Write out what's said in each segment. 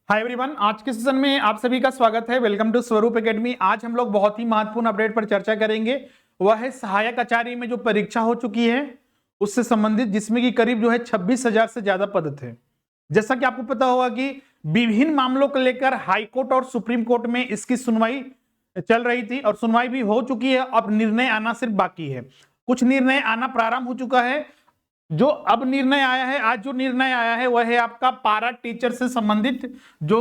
Hi everyone, आज के session में आप सभी का स्वागत है। वेलकम टू स्वरूप एकेडमी। आज हम लोग बहुत ही महत्वपूर्ण अपडेट पर चर्चा करेंगे। वह है सहायक आचार्य में जो परीक्षा हो चुकी है उससे संबंधित, जिसमें कि करीब जो है 26,000 से ज्यादा पद थे। जैसा कि आपको पता होगा कि विभिन्न मामलों को लेकर हाईकोर्ट और सुप्रीम कोर्ट में इसकी सुनवाई चल रही थी और सुनवाई भी हो चुकी है। अब निर्णय आना सिर्फ बाकी है। कुछ निर्णय आना प्रारंभ हो चुका है। जो अब निर्णय आया है, आज जो निर्णय आया है वह है आपका पारा टीचर से संबंधित जो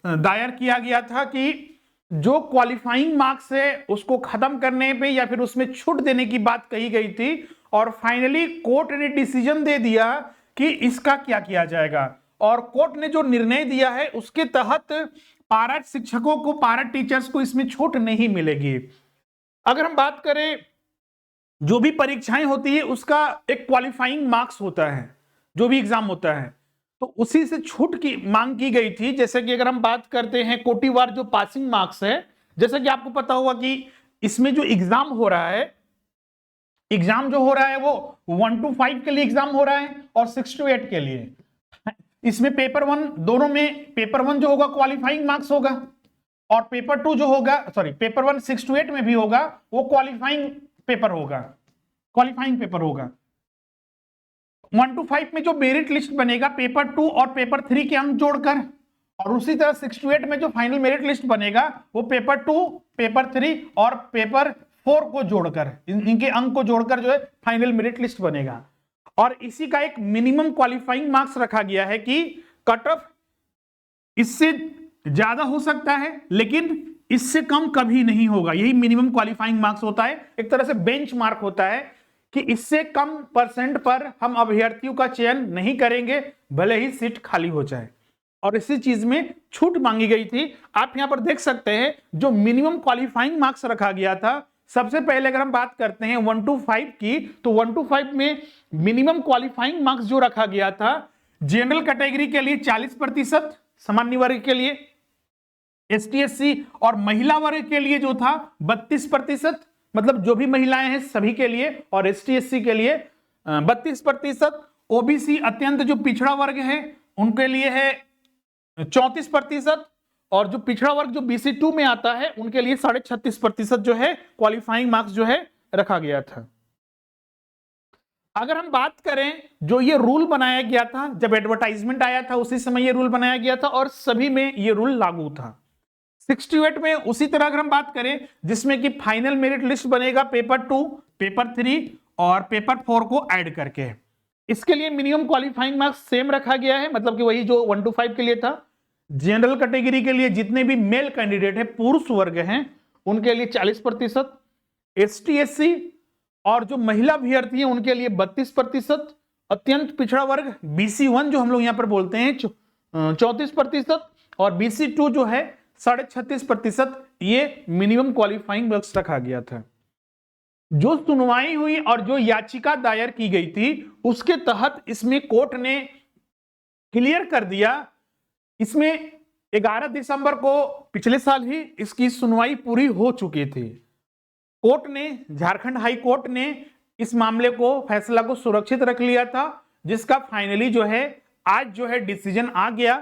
दायर किया गया था कि जो क्वालिफाइंग मार्क्स है उसको खत्म करने पे या फिर उसमें छूट देने की बात कही गई थी और फाइनली कोर्ट ने डिसीजन दे दिया कि इसका क्या किया जाएगा। और कोर्ट ने जो निर्णय दिया है उसके तहत पारा शिक्षकों को, पारा टीचर्स को इसमें छूट नहीं मिलेगी। अगर हम बात करें, जो भी परीक्षाएं होती है उसका एक क्वालिफाइंग मार्क्स होता है, जो भी एग्जाम होता है, तो उसी से छूट की मांग की गई थी। जैसे कि अगर हम बात करते हैं कोटिवार जो पासिंग मार्क्स है, जैसे कि आपको पता होगा कि इसमें जो एग्जाम हो रहा है, एग्जाम जो हो रहा है वो 1 to 5 के लिए एग्जाम हो रहा है और 6 to 8 के लिए। इसमें पेपर 1 दोनों में, पेपर 1 जो होगा क्वालिफाइंग मार्क्स होगा और पेपर 2 जो होगा, सॉरी पेपर 1 6 to 8 में भी होगा, वो क्वालिफाइंग पेपर होगा, क्वालिफाइंग पेपर होगा। 1 to 5 में जो मेरिट लिस्ट बनेगा पेपर 2 और पेपर 3 के अंक जोड़कर, और उसी तरह 6 to 8 में जो फाइनल मेरिट लिस्ट बनेगा वो पेपर 2, पेपर 3 और पेपर 4 को जोड़कर, इनके अंक को जोड़कर जो है फाइनल मेरिट लिस्ट बनेगा। और इसी का एक मिनिमम क्वालिफाइंग मार्क्स रखा गया है कि कट ऑफ इससे ज्यादा हो सकता है लेकिन इससे कम कभी नहीं होगा। यही मिनिमम क्वालिफाइंग मार्क्स होता है, एक तरह से बेंच मार्क होता है कि इससे कम परसेंट पर हम अभ्यर्थियों का चयन नहीं करेंगे, भले ही सीट खाली हो जाए। और इसी चीज में छूट मांगी गई थी। आप यहां पर देख सकते हैं जो मिनिमम क्वालिफाइंग मार्क्स रखा गया था। सबसे पहले अगर हम बात करते हैं 1 to 5 की, तो 1 to 5 में मिनिमम क्वालिफाइंग मार्क्स जो रखा गया था, जनरल कैटेगरी के लिए 40%, सामान्य वर्ग के लिए, एसटी एससी और महिला वर्ग के लिए जो था 32%, मतलब जो भी महिलाएं हैं सभी के लिए, और एसटी एससी के लिए 32%, ओबीसी अत्यंत जो पिछड़ा वर्ग है उनके लिए है 34%, और जो पिछड़ा वर्ग जो बीसी 2 में आता है उनके लिए 36.5% जो है क्वालिफाइंग मार्क्स जो है रखा गया था। अगर हम बात करें, जो ये रूल बनाया गया था, जब एडवर्टाइजमेंट आया था उसी समय ये रूल बनाया गया था और सभी में ये रूल लागू था। 6 to 8 में उसी तरह अगर हम बात करें, जिसमें कि फाइनल मेरिट लिस्ट बनेगा पेपर 2, पेपर 3 और पेपर 4 को ऐड करके। इसके लिए मिनिमम क्वालिफाइंग मार्क्स सेम रखा गया है, मतलब कि वही जो 1 to 5 के लिए था। जनरल कैटेगरी के लिए जितने भी मेल कैंडिडेट है, पुरुष वर्ग हैं, उनके लिए 40%, एसटी एससी और जो महिला अभ्यर्थी हैं उनके लिए 32%, अत्यंत पिछड़ा वर्ग बीसी 1 जो हम लोग यहां पर बोलते हैं 34%, और बीसी 2 जो है 36.5%। ये मिनिमम क्वालिफाइंग मार्क्स रखा गया था। जो सुनवाई हुई और जो याचिका दायर की गई थी उसके तहत इसमें कोर्ट ने क्लियर कर दिया। इसमें 11 दिसंबर को पिछले साल ही इसकी सुनवाई पूरी हो चुकी थी। कोर्ट ने, झारखंड हाई कोर्ट ने इस मामले को, फैसला को सुरक्षित रख लिया था, जिसका फाइनली जो है आज जो है डिसीजन आ गया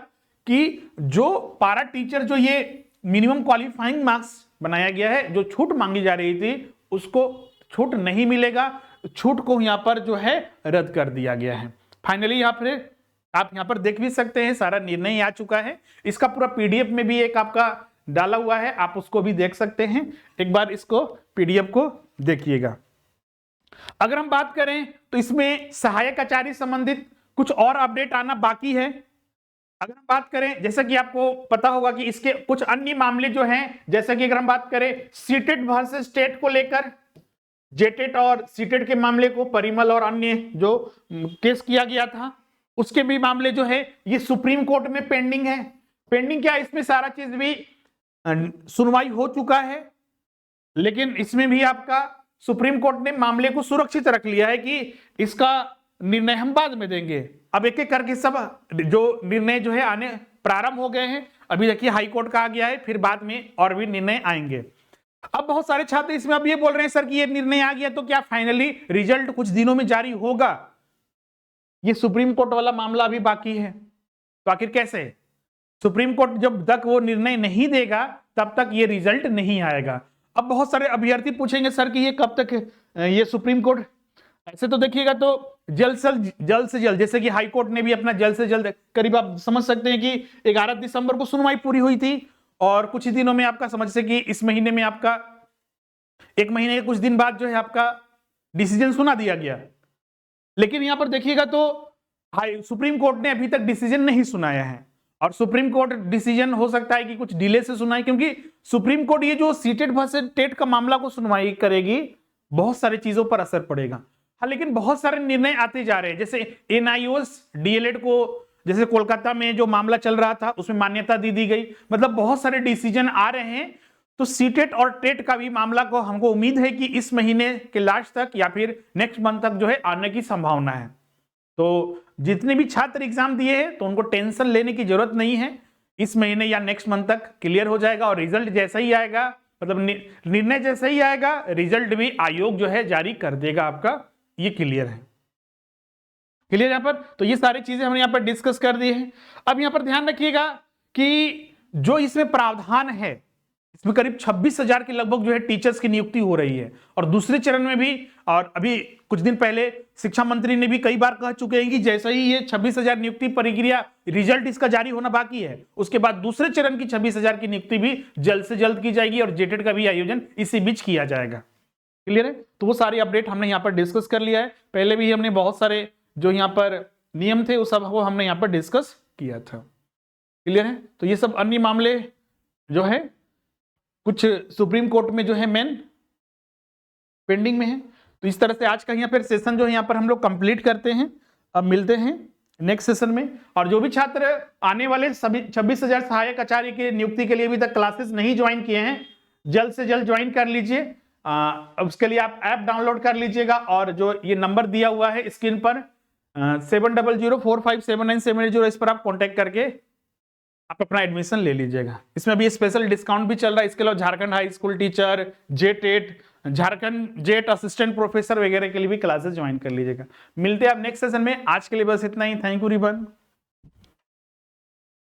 कि जो पारा टीचर जो ये मिनिमम क्वालिफाइंग मार्क्स बनाया गया है, जो छूट मांगी जा रही थी उसको छूट नहीं मिलेगा। छूट को यहां पर जो है रद्द कर दिया गया है। फाइनली यहां पर आप यहां पर देख भी सकते हैं, सारा निर्णय आ चुका है। इसका पूरा पीडीएफ में भी एक आपका डाला हुआ है, आप उसको भी देख सकते हैं। एक बार इसको पीडीएफ को देखिएगा। अगर हम बात करें तो इसमें सहायक आचार्य संबंधित कुछ और अपडेट आना बाकी है। अगर हम बात करें, जैसा कि आपको पता होगा कि इसके कुछ अन्य मामले जो हैं, जैसा कि अगर हम बात करें सीटेट वर्सेस स्टेट को लेकर, जेटेट और सीटेट के मामले को परिमल और अन्य जो केस किया गया था, उसके भी मामले जो है ये सुप्रीम कोर्ट में पेंडिंग है। पेंडिंग क्या, इसमें सारा चीज भी सुनवाई हो चुका है, लेकिन इसमें भी आपका सुप्रीम कोर्ट ने मामले को सुरक्षित रख लिया है कि इसका निर्णय हम बाद में देंगे। अब एक एक करके सब जो निर्णय जो है आने प्रारंभ हो गए हैं। अभी देखिए हाई कोर्ट का आ गया है, फिर बाद में और भी निर्णय आएंगे। अब बहुत सारे छात्र इसमें अब ये बोल रहे हैं सर कि ये निर्णय आ गया तो क्या फाइनली रिजल्ट कुछ दिनों में जारी होगा? ये सुप्रीम कोर्ट वाला मामला अभी बाकी है, तो आखिर कैसे? सुप्रीम कोर्ट जब तक वो निर्णय नहीं देगा तब तक ये रिजल्ट नहीं आएगा। अब बहुत सारे अभ्यर्थी पूछेंगे सर कि ये कब तक ये सुप्रीम कोर्ट, ऐसे तो देखिएगा तो जल्द से जल्द, जैसे कि हाई कोर्ट ने भी अपना जल्द से जल्द, करीब आप समझ सकते हैं कि 11 दिसंबर को सुनवाई पूरी हुई थी और कुछ ही दिनों में आपका समझ से कि इस महीने में आपका 1 महीने के कुछ दिन बाद जो है आपका डिसीजन सुना दिया गया। लेकिन यहां पर देखिएगा तो सुप्रीम कोर्ट ने अभी तक डिसीजन नहीं सुनाया है और सुप्रीम कोर्ट डिसीजन हो सकता है कि कुछ डिले से सुनाए, क्योंकि सुप्रीम कोर्ट ये जो सीटेट वर्सेस टेट का मामला को सुनवाई करेगी, बहुत सारी चीजों पर असर पड़ेगा। हाँ, लेकिन बहुत सारे निर्णय आते जा रहे हैं, जैसे एनआईओएस डीएलएड को, जैसे कोलकाता में जो मामला चल रहा था उसमें मान्यता दी गई, मतलब बहुत सारे डिसीजन आ रहे हैं। तो सीटेट और टेट का भी मामला को हमको उम्मीद है कि इस महीने के लास्ट तक या फिर नेक्स्ट मंथ तक जो है आने की संभावना है। तो जितने भी छात्र एग्जाम दिए हैं तो उनको टेंशन लेने की जरूरत नहीं है, इस महीने या नेक्स्ट मंथ तक क्लियर हो जाएगा और रिजल्ट जैसा ही आएगा, मतलब निर्णय जैसा ही आएगा, रिजल्ट भी आयोग जो है जारी कर देगा आपका, ये क्लियर है। क्लियर यहां पर? तो ये सारी चीजें हमने यहां पर डिस्कस कर दी है। अब यहां पर ध्यान रखिएगा कि जो इसमें प्रावधान है, इसमें करीब 26,000 के लगभग जो है टीचर्स की नियुक्ति हो रही है और दूसरे चरण में भी, और अभी कुछ दिन पहले शिक्षा मंत्री ने भी कई बार कह चुके हैं कि जैसे ही ये 26,000 नियुक्ति प्रक्रिया, रिजल्ट इसका जारी होना बाकी है, उसके बाद दूसरे चरण की 26,000 की नियुक्ति भी जल्द से जल्द की जाएगी और जेटेट का भी आयोजन इसी बीच किया जाएगा। क्लियर है? तो वो सारी अपडेट हमने यहाँ पर डिस्कस कर लिया है। पहले भी हमने बहुत सारे जो यहाँ पर नियम थे उस सब को हमने यहाँ पर डिस्कस किया था। क्लियर है? तो ये सब अन्य मामले जो है कुछ सुप्रीम कोर्ट में जो है मेन पेंडिंग में है। तो इस तरह से आज का यहाँ पर सेशन जो है यहाँ पर हम लोग कंप्लीट करते हैं। अब मिलते हैं नेक्स्ट सेशन में। और जो भी छात्र आने वाले सभी 26,000 सहायक आचार्य की नियुक्ति के लिए अभी तक क्लासेस नहीं ज्वाइन किए हैं, जल्द से जल्द ज्वाइन कर लीजिए। उसके लिए आप ऐप डाउनलोड कर लीजिएगा और जो ये नंबर दिया हुआ है स्क्रीन पर 7004579780, इस पर आप कॉन्टेक्ट करके आप अपना एडमिशन ले लीजिएगा। इसमें अभी स्पेशल डिस्काउंट भी चल रहा है। इसके अलावा Jharkhand high school teacher, JTET, Jharkhand jet assistant professor वगैरह के लिए भी क्लासेस ज्वाइन कर लीजिएगा। मिलते हैं आप नेक्स्ट सेशन में। आज के लिए बस इतना ही। Thank you ribbon.